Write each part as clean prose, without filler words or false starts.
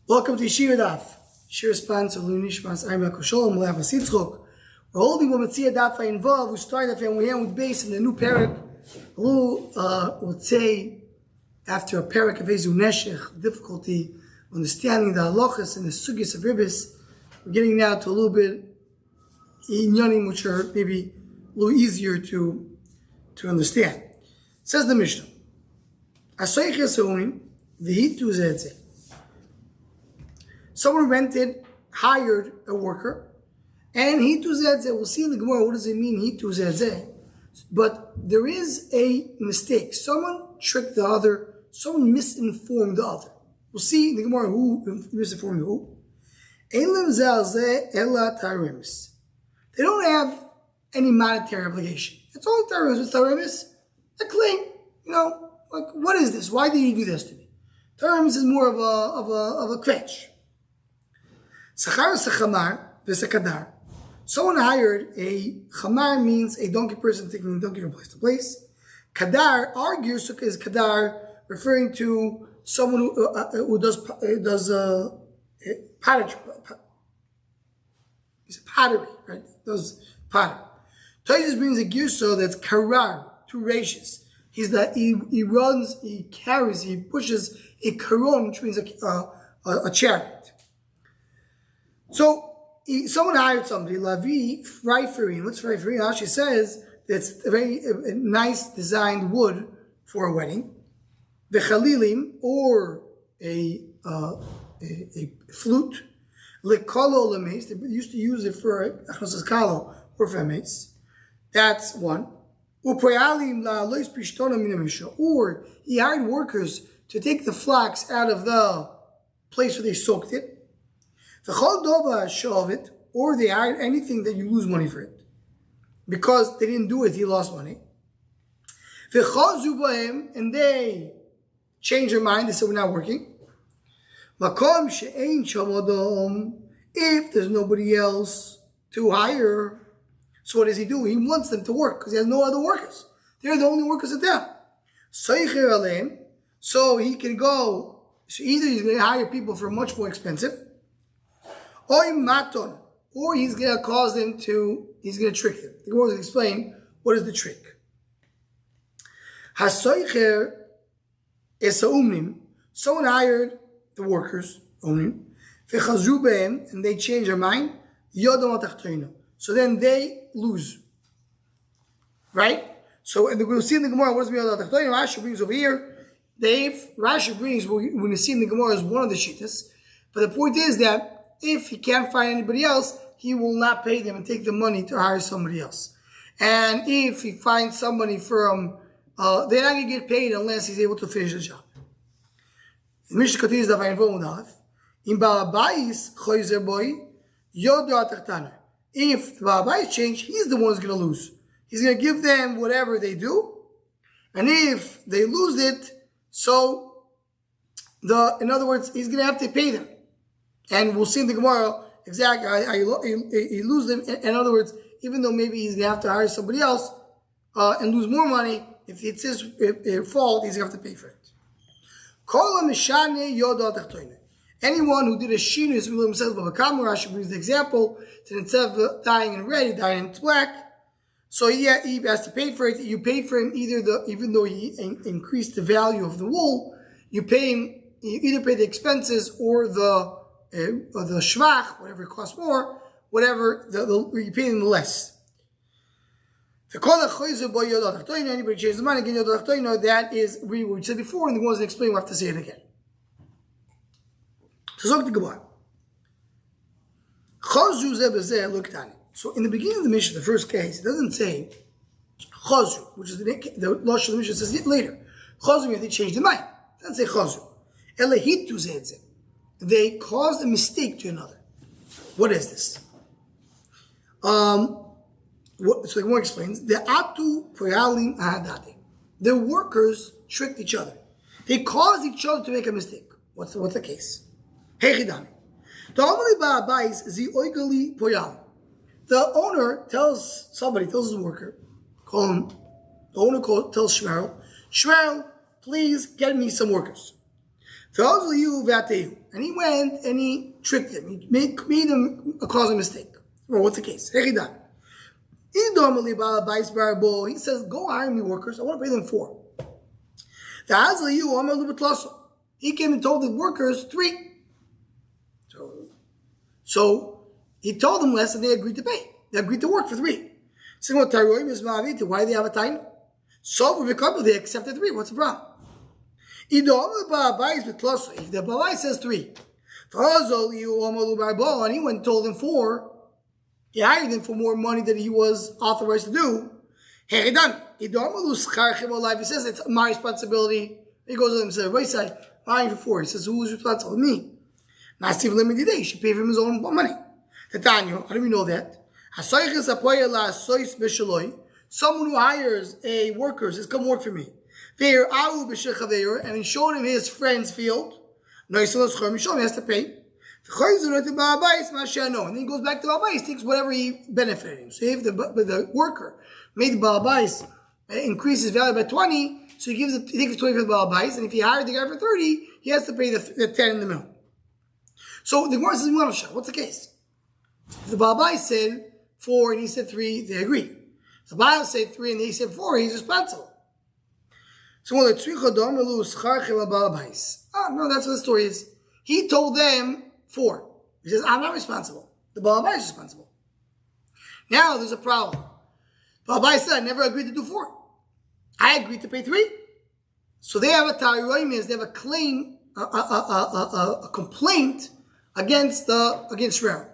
Welcome to Yeshiva Daf. Shir sponsor Lunishmas Ayma Kosholom Lav Sitzchok. We're holding with Metzia Daf involved. We started and we're here with base in the new parak. Would say after a parak of Ezu Neshech, difficulty understanding the halachas and the sugis of ribis. We're getting now to a little bit inyanim which are maybe a little easier to understand. Says the Mishnah. Asoich Yasunim v'hitu zedze. Someone hired a worker, and hitu zedze. We'll see in the Gemara what does it mean hitu zedze. But there is a mistake. Someone tricked the other. Someone misinformed the other. We'll see in the Gemara who misinformed who. They don't have any monetary obligation. It's only tarimis. It's tarimis. A claim. Like, what is this? Why did you do this to me? Tarimis is more of a kvetch. Someone hired a chamar means a donkey person taking a donkey from place to place. Kadar argues is kadar referring to someone who does pottery. It's pottery, right? Does pottery. Toyes brings a girso that's karar, two ratios. He runs, he carries, he pushes a karon, which means a chariot. So someone hired somebody, Lavi Freiferin. What's Freiferin? She says that's a very nice designed wood for a wedding. The Khalilim, or a flute. Lekolo lemes. They used to use it for achnosas kalo or for mace. That's one. Or he hired workers to take the flax out of the place where they soaked it. Or they hired anything that you lose money for it. Because they didn't do it, he lost money. And they changed their mind, they said we're not working. If there's nobody else to hire, so what does he do? He wants them to work because he has no other workers. They're the only workers in town. So he can go, so either he's going to hire people for much more expensive, or he's going to cause them to, he's going to trick them. The Gemara will explain what is the trick. Someone hired the workers, and they change their mind. So then they lose. Right? So and we'll see in the Gemara, what does Yodam Tachtoinu? Rashi brings over here. Rashi brings, when you see in the Gemara, is one of the shittas. But the point is that if he can't find anybody else, he will not pay them and take the money to hire somebody else. And if he finds somebody from, they're not going to get paid unless he's able to finish the job. The Mishnah continues that in Bava choizer boy yodo atachtana. If the Bava change, he's the one who's going to lose. He's going to give them whatever they do, and if they lose it, so in other words, he's going to have to pay them. And we'll see in the Gemara exactly. He lose them. In other words, even though maybe he's going to have to hire somebody else and lose more money, if it's his fault, he's going to have to pay for it. Anyone who did a shinu is himself of a kamar. Rashi brings the example that instead of dyeing in red, he dyed in black. So he has to pay for it. You pay for him even though he increased the value of the wool, you pay him. You either pay the expenses or the shvach, whatever it costs more, whatever you pay him less. Anybody changes the mind again, that is what we said before, and the ones that explain, we have to say it again. So in the beginning of the Mishnah, the first case, it doesn't say chazu, which is the Lashon of the Mishnah says it later. Chazu means they changed their mind. It doesn't say chazu. Elehitu zedze. They caused a mistake to another. What is this? So the Gemara explains, the atu poyalim ahadate. The workers tricked each other. They caused each other to make a mistake. What's the case? Hechidami. The owner tells his worker, tells Shmerel, please get me some workers. And he went and he tricked him. He made him cause a mistake. Well, what's the case? He says, go hire me workers. I want to pay them 4. He came and told the workers 3. So he told them less and they agreed to pay. They agreed to work for 3. So why do they have a time? So they accepted 3. What's the problem? If the Bava says 3, and he went and told him 4, he hired him for more money than he was authorized to do. He says it's my responsibility. He goes to him and says, wait a second, hiring for 4. He says, who's responsible? Me. He should pay for him his own money. How do we know that? Someone who hires a worker says, come work for me. And he showed him his friend's field. He showed him he has to pay. And then he goes back to Bava, he takes whatever he benefited him. So if the worker made the Bava increase his value by 20, so he takes 20 for the Bava, and if he hired the guy for 30, he has to pay the 10 in the middle. So the Gemara says, what's the case? If the Bava said 4 and he said 3, they agreed. If the Bava said 3 and he said 4, he's responsible. So no, that's what the story is. He told them 4. He says, I'm not responsible. The Bava is responsible. Now there's a problem. Bava said, I never agreed to do 4. I agreed to pay 3. So they have a ta'iroimis, they have a claim, a complaint against Shreya.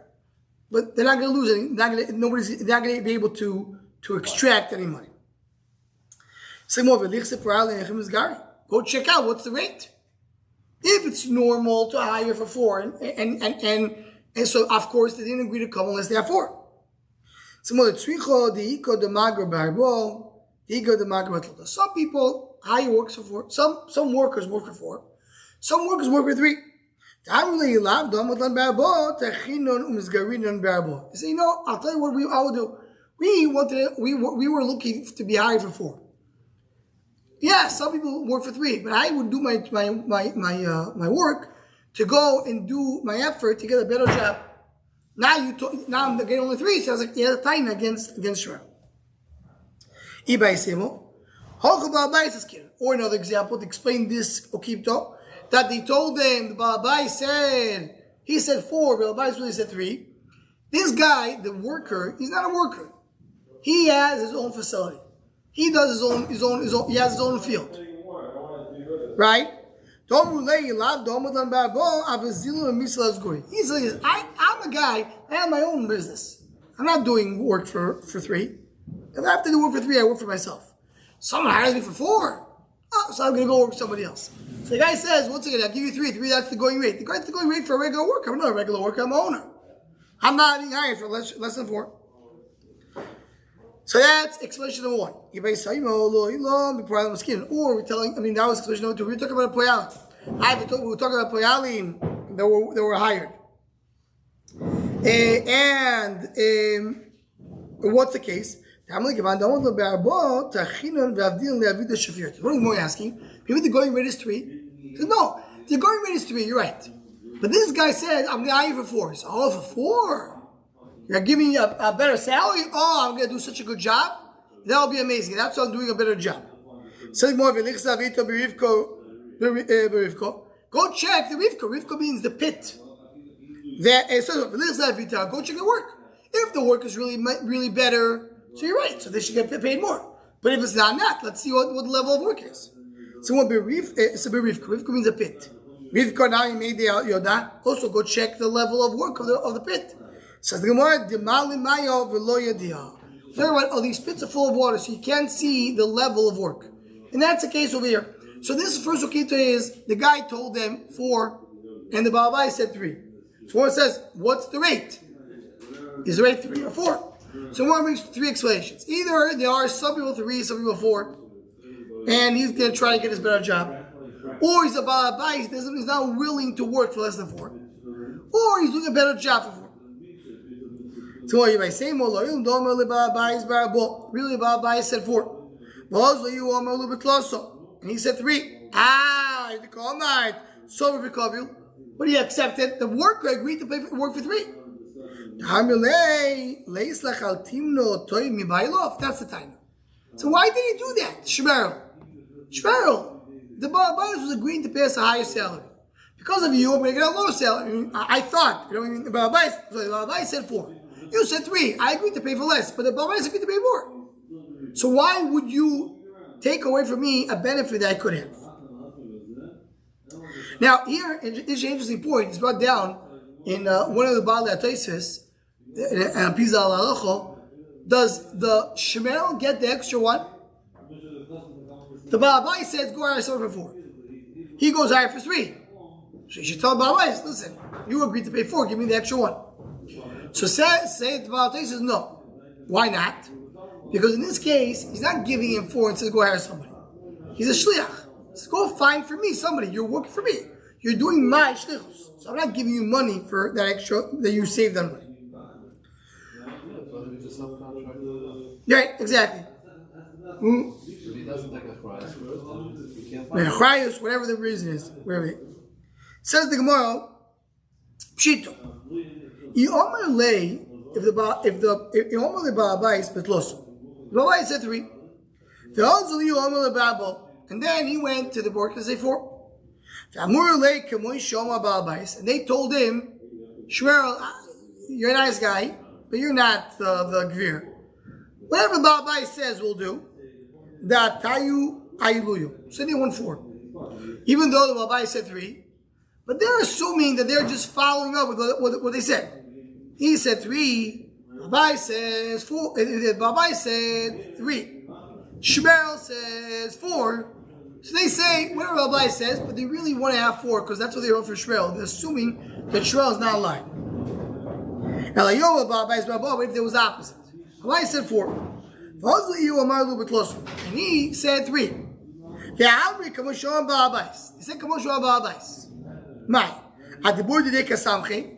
But they're not going to lose any. Nobody's not going to be able to extract any money. Go check out what's the rate. If it's normal to hire for 4, and so of course they didn't agree to come unless they have 4. Some people hire workers for 4. Some workers work for 4. Some workers work for 3. You say, I'll tell you what I would do. We were looking to be hired for 4. Yeah, some people work for 3, but I would do my work to go and do my effort to get a better job. Now I'm getting only 3, so I was like, yeah, time against Shreya. Or another example to explain this Okipto, that they told them, the Bava said, he said 4, but the Bava really said 3. This guy, the worker, he's not a worker. He has his own facility. He does he has his own field. Right? He says, I'm a guy, I have my own business. I'm not doing work for 3. If I have to do work for 3, I work for myself. Someone hires me for 4. Oh, so I'm going to go work for somebody else. So the guy says, once again, I'll give you 3. 3, that's the going rate. That's the going rate for a regular worker. I'm not a regular worker, I'm an owner. I'm not being hired for less than 4. So that's explanation number 1. Or we're telling, that was explanation number 2. We were talking about Poyalim. We were talking about Poyalim that were hired. What's the case? What are you asking? Maybe the going rate is 3. He said, no, the going rate is 3, you're right. But this guy said, I'm going to hire you for 4. He said, for 4? You're giving me a better salary? Oh, I'm going to do such a good job? That'll be amazing. That's why I'm doing a better job. Go check the Rivka. Rivka means the pit. Go check the work. If the work is really better, so you're right. So they should get paid more. But if it's not, let's see what the level of work is. So Rivka means a pit. Rivka now you made the Yoda. Also go check the level of work of the pit. Says the Gemara, all these pits are full of water, so you can't see the level of work. And that's the case over here. So this first Okita is, the guy told them 4, and the Bava said 3. So one says, what's the rate? Is the rate 3 or 4? So one brings 3 explanations. Either there are some people 3, some people 4, and he's going to try to get his better job. Or he's a Bava, he's not willing to work for less than 4. Or he's doing a better job for 4. So what you might say, really Bava said 4. And he said 3. The call night. So we recover. But he accepted. The worker agreed to pay for work for 3. That's the time. So why did he do that? Shmerel. The Bava was agreeing to pay us a higher salary. Because of you, I'm going to get a lower salary. I thought, the Bava said 4. You said 3. I agreed to pay for less, but the Bava agreed to pay more. So why would you take away from me a benefit that I could have? Now, here is an interesting point. It's brought down in one of the Baalei Ataisis, and Pizah al-Halacha. Does the Shemel get the extra one? The Baalai says, go hire someone for 4. He goes hire for 3. So you should tell Baalai, listen, you agreed to pay 4, give me the extra one. So say the Baalai says, no. Why not? Because in this case, he's not giving him 4 and says, go hire somebody. He's a shliach. So go find for me somebody. You're working for me. You're doing my shlichus. So I'm not giving you money for that extra that you saved on money. Right, exactly. If he doesn't take a price first, he can't find whatever the reason is. Whatever. Says the Gemara, Pshito. Yomer lay if the Yomer le Ba'abayis betloso. The Ba'abayis said 3. The also Yomer le Ba'abo, and then he went to the board to say 4. And they told him, Shmuel, you're a nice guy, but you're not the Gvir. Whatever the Ba'abai says we'll do. That Tayu Ayuluyu. So they won 4. Even though the Ba'abai said 3, but they're assuming that they're just following up with what they said. He said 3, Ba'abai says 4, the Ba'abai said 3. Shmuel says 4. So they say whatever Rabbi says, but they really want to have 4 because that's what they wrote for Shmuel. They're assuming that Shmuel is not lying. Now, what if there was the opposite? Rabbi said 4. And he said 3. He said,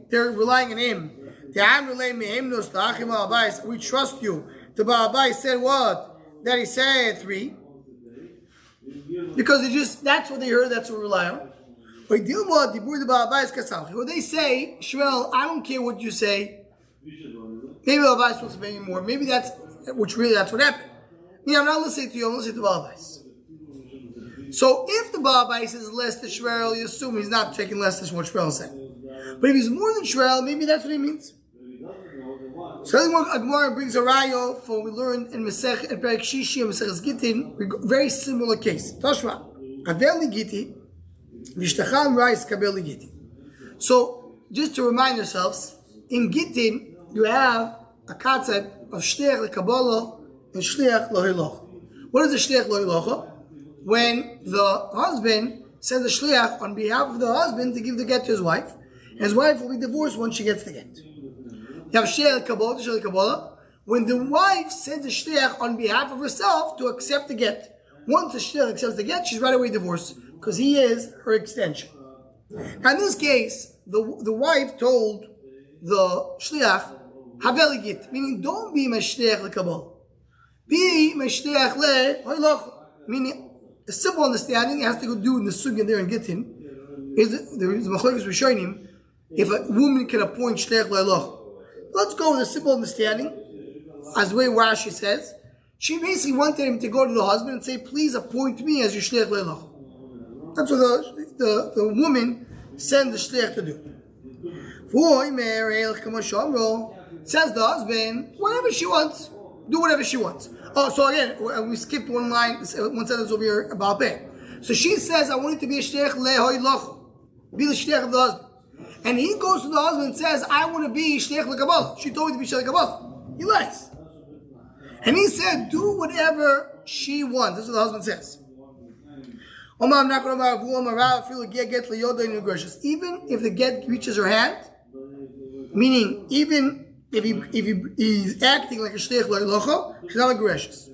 they're relying on him. We trust you. The Ba'abai said what? That he said 3. Because that's what they heard, that's what we rely on. When they say, Shmuel, I don't care what you say. Maybe the Ba'abai is supposed to pay me more. Maybe that's what happened. I'm not listening to you, I'm listening to the Ba'abai. So if the Ba'abai says less than Shmuel, you assume he's not taking less than what Shmuel said. But if he's more than Shmuel, maybe that's what he means. So Gemara brings a rayo for we learned in Masech and Perek Shishi and Masech Gittin, very similar case. Toshma, Aveli Gitti, Vishtacham Rais Kabeli Gitti. So just to remind yourselves, in Gittin you have a concept of Shliach LeKabbalah and Shliach Lohilocha. What is a Shliach Lohilocha? When the husband sends a Shliach on behalf of the husband to give the get to his wife, and his wife will be divorced once she gets the get. You have Shliach Kabbalah, when the wife sends a Shliach on behalf of herself to accept the get. Once the Shliach accepts the get, she's right away divorced, because he is her extension. Now in this case, the wife told the Shliach, Haveli Git, meaning don't be my Shliach LeKabbalah. Be my Shliach LeHoilocha. Meaning, a simple understanding has to go do in the Sugya there in Gittin, is the Machlokes Rishonim, if a woman can appoint Shliach LeHoilocha. Let's go with a simple understanding, as the way Rashi says. She basically wanted him to go to the husband and say, please appoint me as your shliach leilach. That's what the woman sends the shliach to do. Says the husband, whatever she wants, do whatever she wants. Oh, so again, we skipped one sentence over here about pay. So she says, I want it to be a shliach leilach, be the shliach of the husband. And he goes to the husband and says, I want to be Shliach LeKabbalah. She told me to be Shliach LeKabbalah. He lies. And he said, do whatever she wants. That's what the husband says. Even if the get reaches her hand, meaning even if he's acting like a Shliach LeKabbalah, she's not aggressive.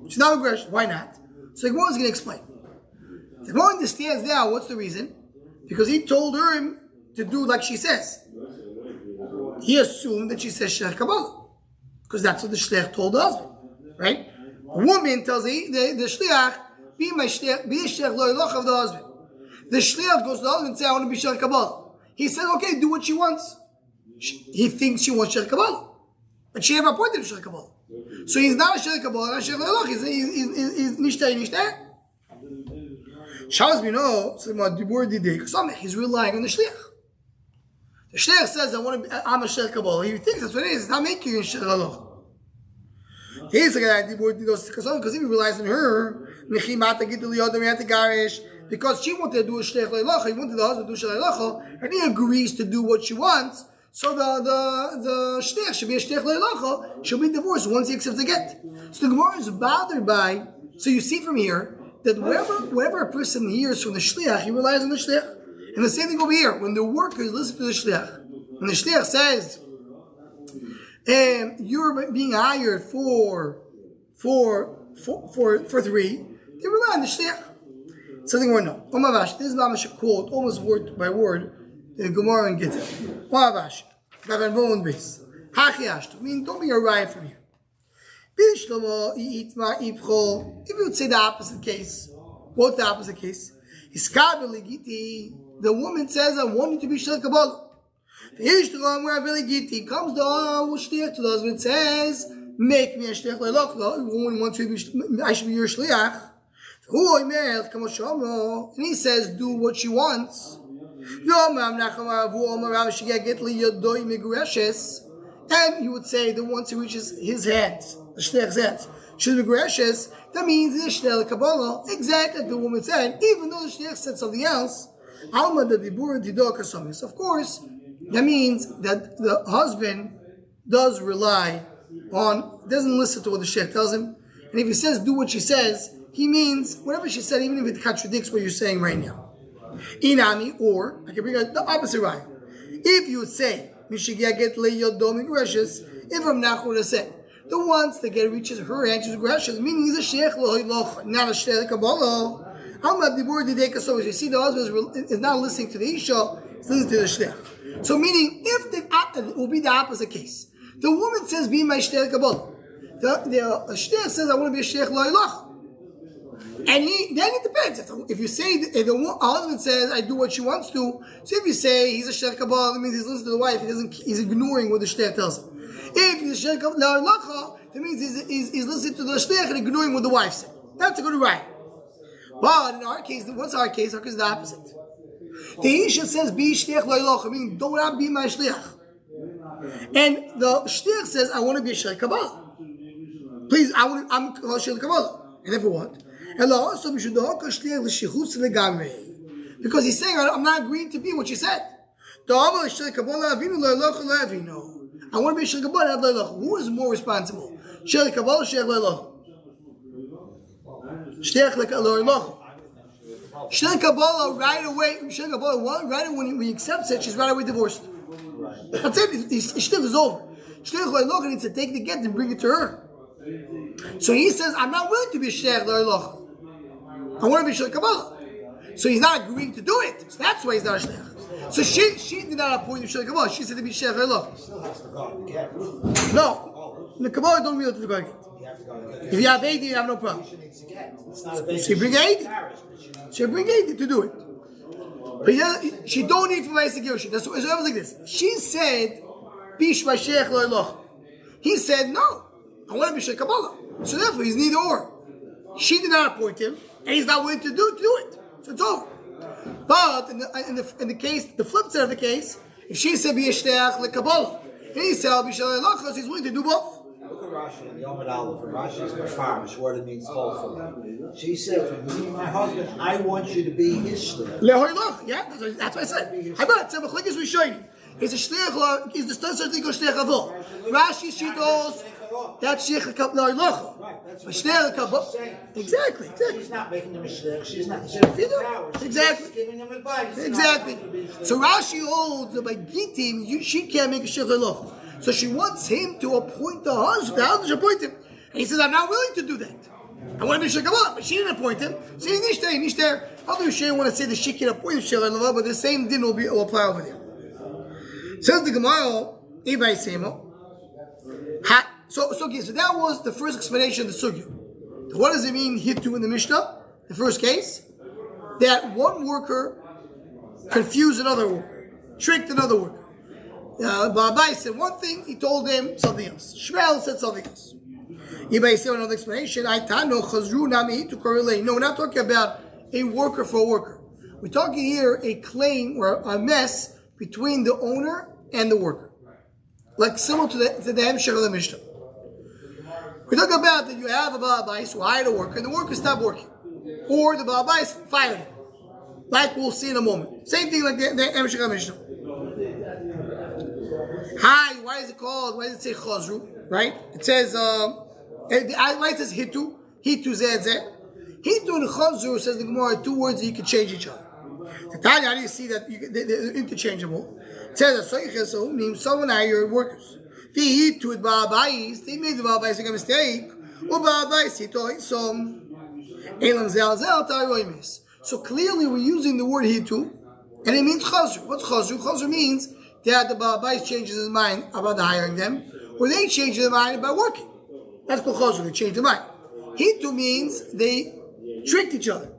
She's not aggressive. Why not? So the Gemara is going to explain. The Gemara understands now what's the reason. Because he told her to do like she says. He assumed that she says Shliach Kabbalah. Because that's what the Shliach told the husband. Right? A woman tells the Shliach, be a shliach lo iloch of the husband. The shliach goes to the husband and says, I want to be shliach Kabbalah. He says, okay, do what she wants. He thinks she wants shliach Kabbalah. But she never appointed shliach Kabbalah. So he's not a shliach Kabbalah, not a shliach lo iloch. He's nishtay. Shabbos bino, he's relying on the shliach. The shliach says, I'm a shliach Kabbalah. He thinks that's what it is. It's not making you a shliach lo iloch. He's like, because if he relies on her, because she wanted to do a shliach lo iloch, he wanted the husband to do a shliach lo iloch, and he agrees to do what she wants. So the shliach should be a shliach lo iloch. She'll be divorced once he accepts the get. So the Gemara is bothered by. So you see from here that whenever a person hears from the shliach, he relies on the shliach. And the same thing over here, when the workers listen to the shliach, when the shliach says, you're being hired for 3, they rely on the shliach. Something more no. Omavash, this is Mamash quote, almost word by word, in Gemara and Gittin. Omavash, Gavan Bowen base. Hachi ashtu, meaning don't be a riot from here. If you would say the opposite case, what's the opposite case? The woman says, I want you to be shliach Kabbalah. Comes the shliach to the husband and says, make me a shliach lo iloch. The woman wants to be, I should be your shliach. And he says, do what she wants. And you would say, the one who reaches his hands, the shliach's hands, should be gracious. That means the shliach Kabbalah, exactly like the woman said, even though the shliach said something else. Of course, that means that the husband does rely on, doesn't listen to what the shliach tells him. And if he says, do what she says, he means whatever she said, even if it contradicts what you're saying right now. Inami, or, I can bring out the opposite right. If you would say, if Ramnach would have said, the ones that get reaches her hand, she's gracious, meaning he's a shliach lo iloch, not a shliach Kabbalah. So you see, the husband is not listening to the isha, he's listening to the shliach. So meaning, if it will be the opposite case. The woman says, be my shliach Kabbalah. The shliach says, I want to be a shliach lo iloch. And then it depends. If you say, if the husband says, I do what she wants to, so if you say he's a shliach Kabbalah, that means he's listening to the wife, he's ignoring what the shliach tells him. If he's a shliach Kabbalah, that means he's listening to the shliach and ignoring what the wife said. That's a good right. But in our case, what's our case? Our case is the opposite. The Isha says, be shliach lo iloch, I mean, don't not be my shliach. And the shliach says, I want to be a shliach Kabbalah. Please, I'm a shliach Kabbalah. And therefore what? Because he's saying, I'm not agreeing to be what you said. I want to be a shliach Kabbalah. Who is more responsible? Shliach Kabbalah or shliach lo iloch? Shliach lo iloch. Shliach Kabbalah right away. Shliach Kabbalah right away when he accepts it, she's right away divorced. That's it. Shliach is over. Shliach lo iloch needs to take the get and bring it to her. So he says, I'm not willing to be shliach lo iloch. I want to be shliach Kabbalah. So he's not agreeing to do it. So that's why he's not a shliach. So she did not appoint him shliach Kabbalah. She said to be shliach lo iloch. No, the Kabbalah don't really have to go again. If you have 80, you have no problem. She bring 80. She bring 80 to do it. But she don't need for my execution. That's what it was like this. She said, "Bish shliach lo iloch." He said, "No, I want to be shliach Kabbalah." So therefore, he's neither or. She did not appoint him, and he's not willing to do it. So it's over. But in the case, the flip side of the case, if she said, "Be a shliach le Kabbalah," and he said, "I'll be shliach lo iloch," he's willing to do both. Look at Rashi and the Yom Aleph. And Rashi is mefarish, what it means both of them. She says, when you my husband, I want you to be his shliach. Yeah, that's what I said. How about it? We show you. Is a shliach is the third thing called shliach avol. Rashi she goes that's shliach lo iloch. But shliach Kabbalah. Exactly. She's not making him a shliach. She's not. Exactly. Giving him advice. Exactly. So Rashi holds that by Gitim, she can't make a shliach lo iloch. So she wants him to appoint the husband. The husband should appoint him. And he says, I'm not willing to do that. I want to be shliach Kabbalah, but she didn't appoint him. So he's nicht there. Although she want to say that she can appoint shliach lo iloch, but the same din will apply over there. Says the Gemara, Ibay Semo. So that was the first explanation of the sugya. What does it mean, hitu in the Mishnah? the first case, that one worker confused another worker, tricked another worker. Bava said one thing, he told him something else. Shmuel said something else. Ibai said another explanation. No, we're not talking about a worker for a worker. We're talking here a claim or a mess between the owner and the worker. Like similar to the Hemshech of the Mishnah. We talk about that you have a Bava who hired a worker and the worker stopped working. Or the Bava fired him. Like we'll see in a moment. Same thing like the Hemshech of the Mishnah. Hi, why is it called? Why does it say Chazru? Right? It says, why it says Hitu? Hitu Zeh. Hitu and Chazru says the Gemara are two words that you can change each other. How do you see that they're interchangeable? It says that means someone hired workers. The Hitu with Ba'abais, they made the Ba'abais make a mistake. Or Ba'abais, Hitu, so clearly we're using the word Hitu, and it means Chazru. What's Chazru? Chazru means that the Ba'abais changes his mind about hiring them, or they change their mind about working. That's called Chazru, they change their mind. Hitu means they tricked each other.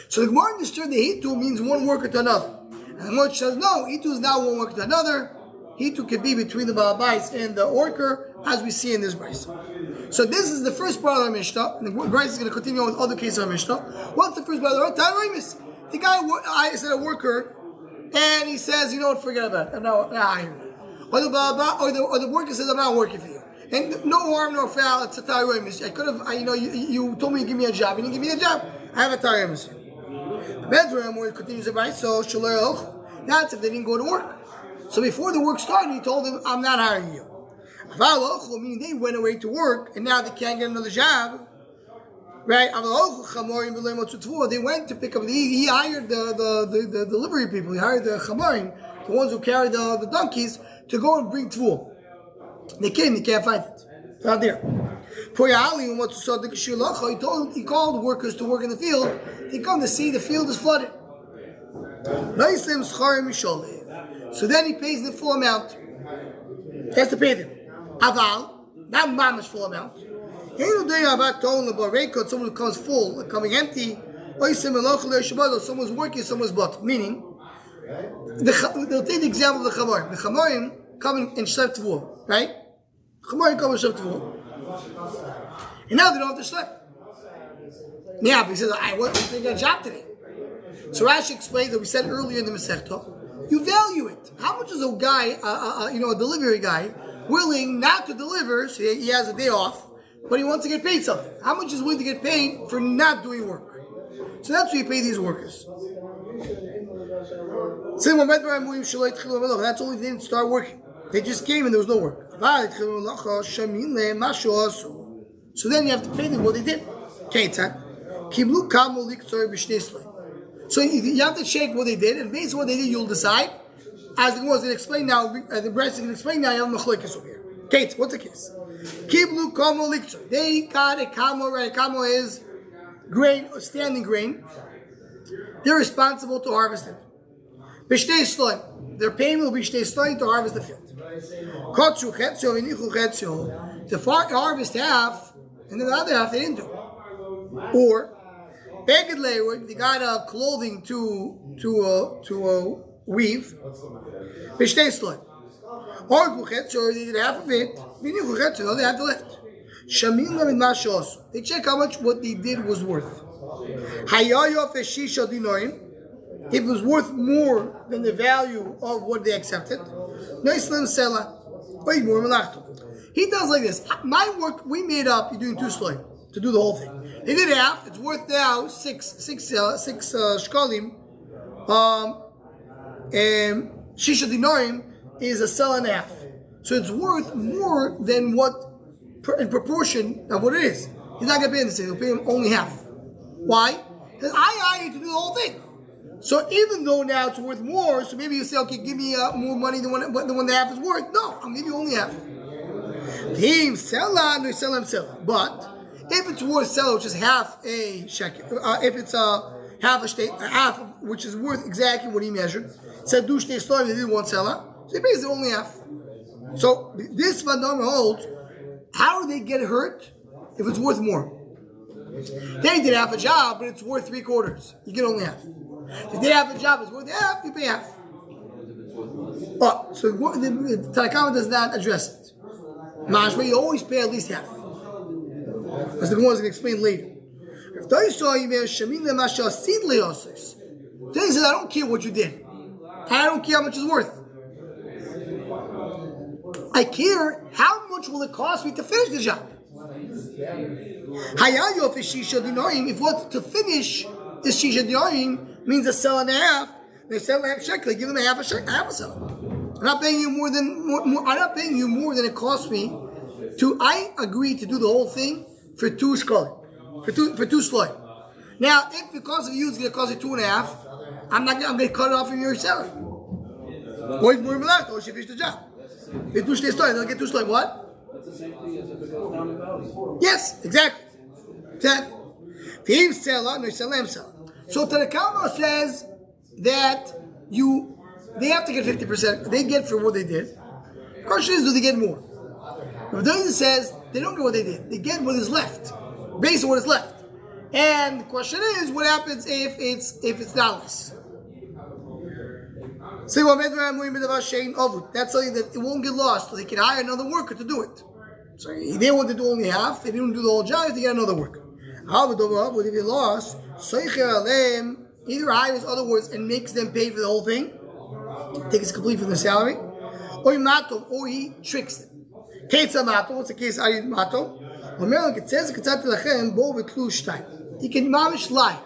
So the Gemara understood that Hitu means one worker to another. And the Gemara says, no, Hitu is not one worker to another. Hitu can be between the Ba'abais and the worker, as we see in this verse. So this is the first part of our Mishnah. And the Bryce is going to continue on with other cases of our Mishnah. What's the first part of the Mishnah? The guy, I said a worker, and he says, you know what, forget about it. I'm not hiring you. Or the worker says, I'm not working for you. And no harm, no foul, it's a Tyroi Mishnah. I could have, you told me to give me a job. You didn't give me a job. I have a Tyroi Mishnah. The bedroom where it continues, right? So, that's if they didn't go to work. So before the work started, he told them, I'm not hiring you. Meaning they went away to work and now they can't get another job. Right? They went to pick up, he hired the delivery people, he hired the chamorim, the ones who carry the donkeys, to go and bring tvul. They came, they can't find it. It's not there. He called workers to work in the field. They come to see the field is flooded. So then he pays the full amount. He has to pay them. Aval, not mamash full amount. Someone who comes full, coming empty, someone's working, someone's bought. Meaning, they'll take the example of the Chamorim. The Chamorim come and shlep tvul, right? Chamorim come and shlep tvul. And now they don't have to shlep. Yeah, but he says, I want to take a job today. So Rashi explains that we said earlier in the Masechta, you value it. How much is a guy, a delivery guy, willing not to deliver, so he has a day off, but he wants to get paid something? How much is willing to get paid for not doing work? So that's why you pay these workers. That's only they didn't start working. They just came and there was no work. So then you have to pay them what they did. So you have to check what they did, and based on what they did, you'll decide. As the Gemara is going to explain now, the Bryce is going to explain now, you have machlokes over here. Kate, what's the case? Kiblu kamo liktor. They got a kamo, right? A kamo is grain, standing grain. They're responsible to harvest it. Bishtei sloim. Their payment will be bishtei sloim to harvest the field. Kotsu chetzio v'nichu chetzio. To harvest half, and then the other half they didn't do. Or beged le'ud, they got clothing to weave. Bishtei sloim. Or guchetzo, they did half of it. V'nichu chetzio, they had to lift. Shamim lemid mashos. They check how much what they did was worth. Hayayo feshisha dinorim. If it was worth more than the value of what they accepted, noislam sela. He does like this. My work we made up. You're doing two sloim to do the whole thing. They did half. It's worth now six shkalim. And shisha dinorim is a sell and a half. So it's worth more than what in proportion of what it is. He's not going to pay him the same. He'll pay him only half. Why? Because I hired you to do the whole thing. So even though now it's worth more, so maybe you say, okay, give me more money than the half is worth. No, I'll give you only half. But if it's worth sell, which is half a shekel, if it's half which is worth exactly what he measured, said do shtei sloim, they did one seller, so he pays the only half. So this Vadam holds, how do they get hurt if it's worth more? They did half a job, but it's worth 3/4. You get only half. If they have a job, it's worth half, you pay half. Oh, so the Tanakama does not address it. Mashma, you always pay at least half. As the Gemara is going to explain later. If they saw you, then he says, I don't care what you did. I don't care how much it's worth. I care how much will it cost me to finish the job. If what's to finish this shisha dinarim means a sell and a half, they sell a half shekel, they give them a half a sell. I'm not paying you more than I'm not paying you more than it costs me to. I agree to do the whole thing for 2 shekels, for two sloy. Now, if because of you it's going to cost you 2.5, I'm going to cut it off from your salary. Or it's more relaxed, or she finished the job. They do stay sloy, they'll get 2 sloy. What? That's the same thing as if it goes down in value. Yes, exactly. So Tanakama says that they have to get 50%. They get for what they did. The question is, do they get more? But David says they don't get what they did. They get what is left, based on what is left. And the question is, what happens if it's not less? That's something that it won't get lost. So they can hire another worker to do it. So they wanted to do only half. They didn't do the whole job. They get another worker. But if they lost, either hires other workers and makes them pay for the whole thing, takes complete from the salary, or he tricks them. What's the case? He can mamish lie.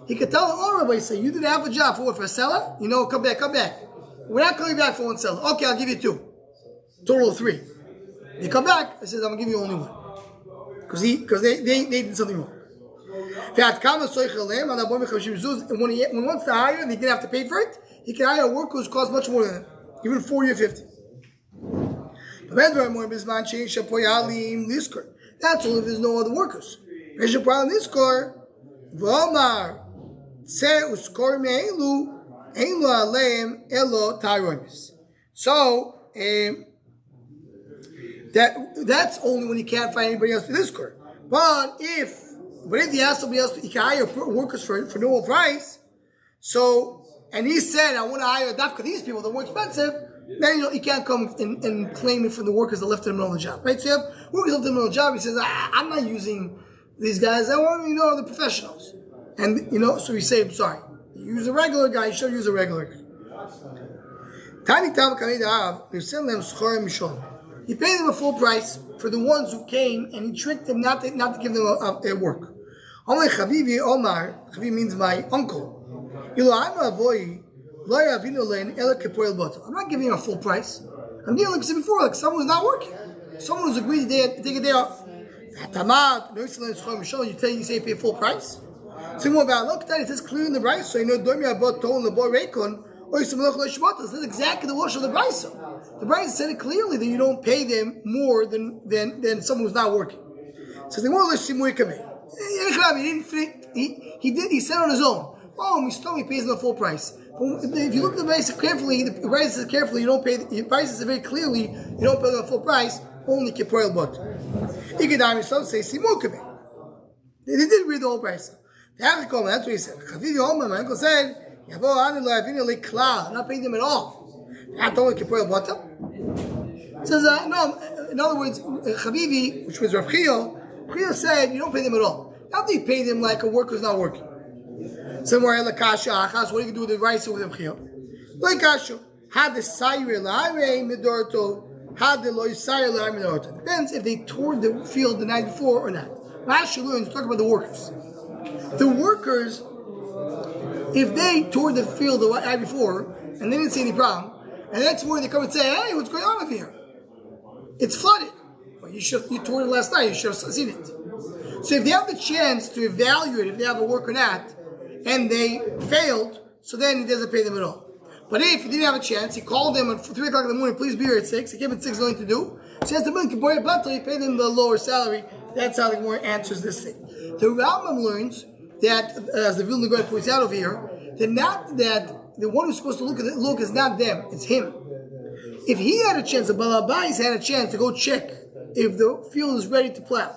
He can tell all rabbis, say, you did half a job for what? For a seller? Come back. We're not coming back for one seller. Okay, I'll give you 2. Total of 3. They come back, I says, I'm going to give you only 1. Because they did something wrong. And when he wants to hire and he didn't have to pay for it, he can hire a worker who's cost much more than him, even 40 or 50. That's all if there's no other workers. So, that's only when you can't find anybody else to this court. But if he has somebody else, he can hire workers for no price. So, and he said, I want to hire a dafka these people, they're more expensive. Then he can't come and claim it from the workers that left in the middle of the job, right? So you have workers left in the middle of the job. He says, I'm not using these guys. I want the professionals, and so we say, I'm sorry. You use a regular guy. You should use a regular guy. He paid them a full price for the ones who came, and he tricked them not to give them a work. Chavivi means my uncle. I'm not giving him a full price. I'm giving, like I said before, like someone who's not working. Someone who's agreed to take a day off. You say you pay full price. So more about look, it says clearly in the price. So this is exactly the wash of the Brisa. The Brisa said it clearly that you don't pay them more than someone who's not working. So they won't let Shimui come in. He said on his own. Oh, he pays them the full price. If you look at the Brisa carefully, the Brisa says carefully, you don't pay. The Brisa says very clearly, you don't pay them the full price. Only kipoil but. Ikadam himself say Shimui come in. They didn't read the whole Brisa. That's what he said. My uncle said. I'm not paying them at all. Says no. In other words, Chavivi, which was Rav Chio said you don't pay them at all. How do you pay them like a worker who's not working? Somewhere Lakasha Achas. What do you do with the rice with Rav Chio? Lakasha had the sayre la'are midorto, had the loy sayre la'are midorto. Depends if they toured the field the night before or not. Rashi learns talk about the workers. The workers. If they toured the field the night before and they didn't see any problem, and the next morning they come and say, "Hey, what's going on over here? It's flooded." Well, you toured it last night. You should have seen it. So if they have the chance to evaluate if they have a work or not, and they failed, so then he doesn't pay them at all. But if he didn't have a chance, he called them at 3 o'clock in the morning. Please be here at 6. He gave it 6 nothing to do. So he has to he paid them the lower salary. That's how the Gemara answers this thing. The Rambam learns that, as the Vilna Gaon points out over here, that the one who's supposed to look is not them, it's him. If he had a chance, the Balabais had a chance to go check if the field is ready to plow,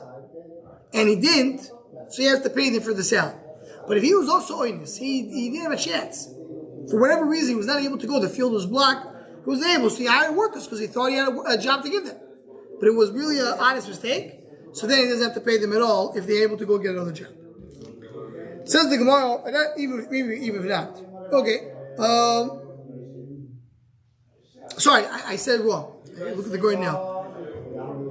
and he didn't, so he has to pay them for the sale. But if he was also oinus, he didn't have a chance. For whatever reason, he was not able to go. The field was blocked. He wasn't able, so he hired workers because he thought he had a job to give them. But it was really an honest mistake. So then he doesn't have to pay them at all if they're able to go get another job. Says the Gemara, even if not. Okay. Sorry, I said wrong. Look at the Goy now.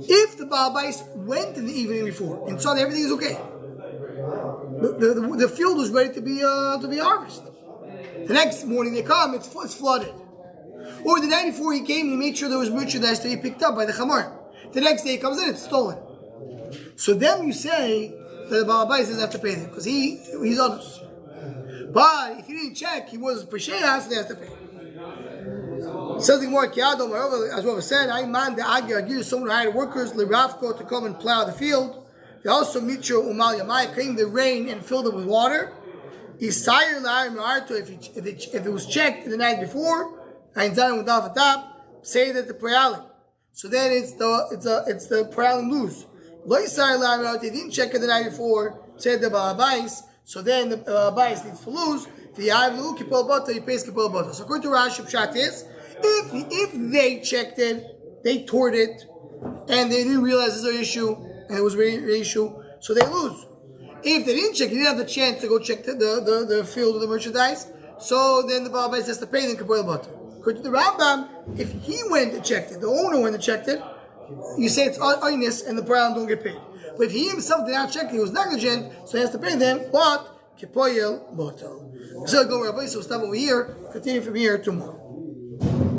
If the Baal Bais went in the evening before and saw that everything is okay, the field was ready to be harvested. The next morning they come, it's flooded. Or the night before he came, he made sure there was merchandise to be picked up by the Chamar. The next day he comes in, it's stolen. So then you say that the Baal Bais doesn't have to pay them because he's honest. But if he didn't check, he was Pesheya, so they have to pay. Something more Kiado, as Rava said, I man the Agir, someone who hired workers, Liravko, to come and plow the field. They also Mitro Umal Yamai came the rain and filled it with water. Isayir La'ar Ma'arto, if it was checked the night before, Ein Zayin Without the top, say that the Prayalim. So then it's the Prayalim lose. Lo Isayir La'ar Ma'arto, they didn't check it the night before, said the Baal Bais, so then the Bais needs to lose. The Yav Lu Kipol Bota, he pays Kipol Bota. So according to Rashi, Pshat is, if they checked it, they toured it, and they didn't realize there's an issue, and it was really an issue, so they lose. If they didn't check, they didn't have the chance to go check the field of the merchandise, so then the Baal Bais has to pay them Kipol Bota. According to the Rambam, if he went and checked it, the owner went and checked it, you say it's oinus and the brown don't get paid. But if he himself did not check it, he was negligent, so he has to pay them what? Kipoyel Bota. So go Rabbi, so stop over here, continue from here tomorrow.